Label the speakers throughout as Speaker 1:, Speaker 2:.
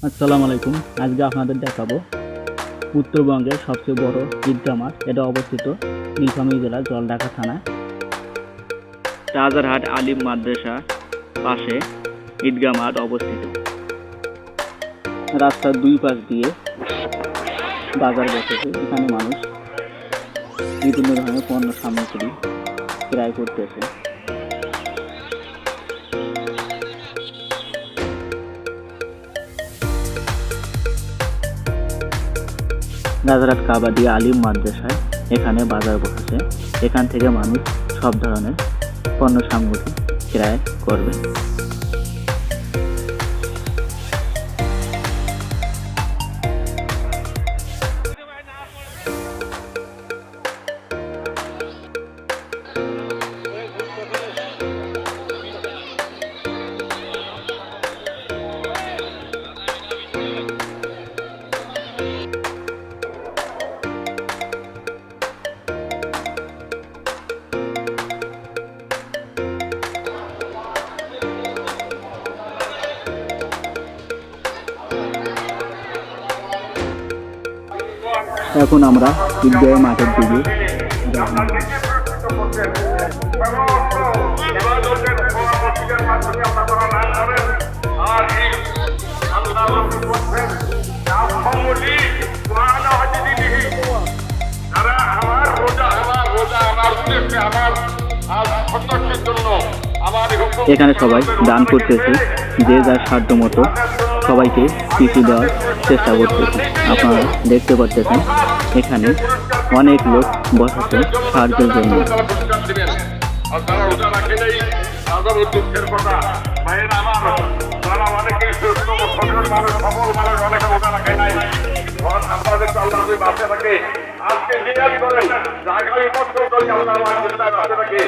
Speaker 1: আসসালামু আলাইকুম। আজকে আপনাদের দেখাবো উত্তরবঙ্গের সবচেয়ে বড় ঈদগাহ মাঠ। এটা অবস্থিত নীলফামারী জেলার জলঢাকা থানায় রাজারহাট আলিম মাদ্রাসা পাশে ঈদগাহ মাঠ অবস্থিত। রাস্তার দুই পাশ দিয়ে বাজার বসেছে। এখানে মানুষ বিভিন্ন ধরনের পণ্য সামগ্রী ক্রয় করতেছে। রাজারহাট কাবাডি আলিম মাদ্রাসায় এখানে বাজার বসেছে। এখান থেকে মানুষ সব ধরনের পণ্য সামগ্রী ক্রয় করবে। এখন আমরা ঈদগাহ মাঠের দিকে এখানে সবাই দান করতেছে, যে যার সাধ্য মতো সবাইকে কিছু দেওয়ার চেষ্টা করতেছে। আপনারা দেখতে পাচ্ছেন এখানে অনেক লোক বসেছে সাহায্যের জন্য। আজকে নিয়াত করেন আগামী বছর যদি আল্লাহ থাকে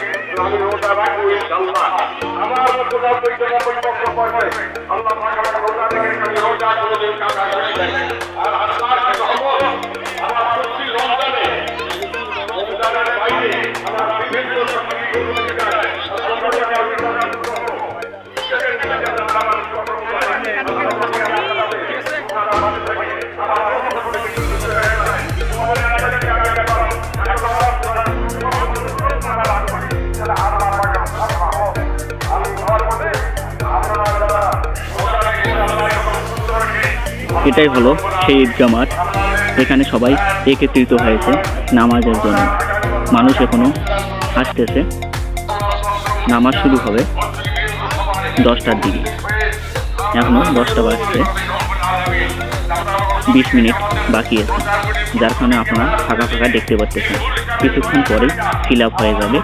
Speaker 1: আমি রোজা রাখবো ইনশাআল্লাহ। আমার রোজা পয়সা পক্ষ পড়বে আল্লাহ পাক আমাকে রোজা রেখে আমি রোজা কোনোদিন কাজা করি নাই। আর আল্লাহর রহমত আমার প্রতি রমজানের বাইরে আমার বিভিন্ন এটাই হলো সেই ঈদগাহ মাঠ। এখানে সবাই একত্রিত হয়েছে নামাজের জন্য। মানুষ এখনো আসতেছে। নামাজ শুরু হবে 10টার দিকে। এখনো 10টা বাজছে, 20 মিনিট বাকি আছে, যার কারণে আপনারা ফাঁকা ফাঁকা দেখতে পাচ্ছেন। কিছুক্ষণ পরেই ফিল আপ হয়ে যাবে।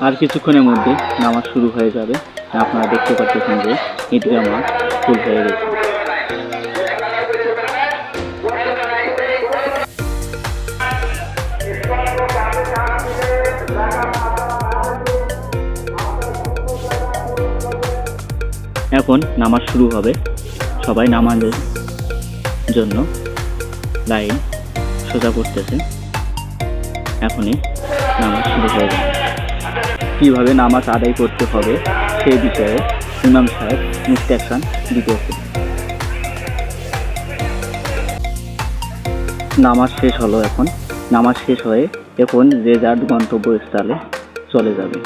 Speaker 2: আর কিছুক্ষণের মধ্যে নামাজ শুরু হয়ে যাবে। আপনারা দেখতে পাচ্ছেন যে ঈদগাহ মাঠ ফুল হয়ে গেছে। এখন নামাজ শুরু হবে। সবাই নামাজের জন্য লাইন সোজা করতেছে। এখনই নামাজ শুরু হয়ে যাবে। কীভাবে নামাজ আদায় করতে হবে সেই বিষয়ে ইমাম সাহেব ইনস্ট্রাকশন দিতেছে। নামাজ শেষ হলো। এখন নামাজ শেষ হয়ে এখন যে যার গন্তব্যস্থলে চলে যাবে।